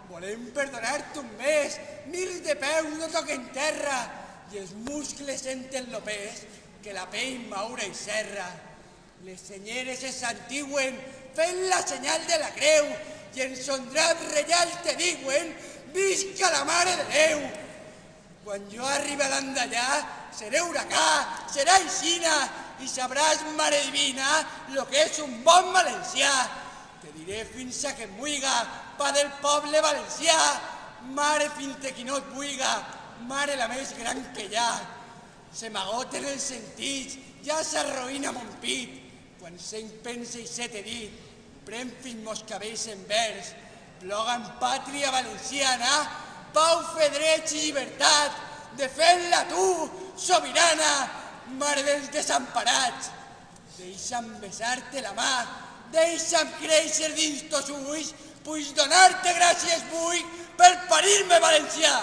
Volem perdonar-te un mes, mils de peus no toquen terra i els muscles senten lo pes que la pell maura i serra. Les senyeres es santigüen fent la senyal de la creu i en son drap reial te diuen visca la Mare de Déu. Quan jo arribi a l'andallà seré huracà, serà aixina i sabràs, Mare Divina, lo que és un bon valencià. Te diré fins a que em muiga, pa del poble valencià, mare fins que no et buiga, mare la més gran que hi ha. Se m'agoten els sentits, ja s'arroïna mon pit, quan sent pensa i se t'he dit, pren fins mos cabells en vers, ploga en pàtria valenciana, pau, fe, drets i llibertat, defèn-la tu, sobirana, mare dels desemparats. Deixa'm besar-te la mà, deixa'm créixer dins tos ulls, puix donar-te gràcies vull per parir-me valencià.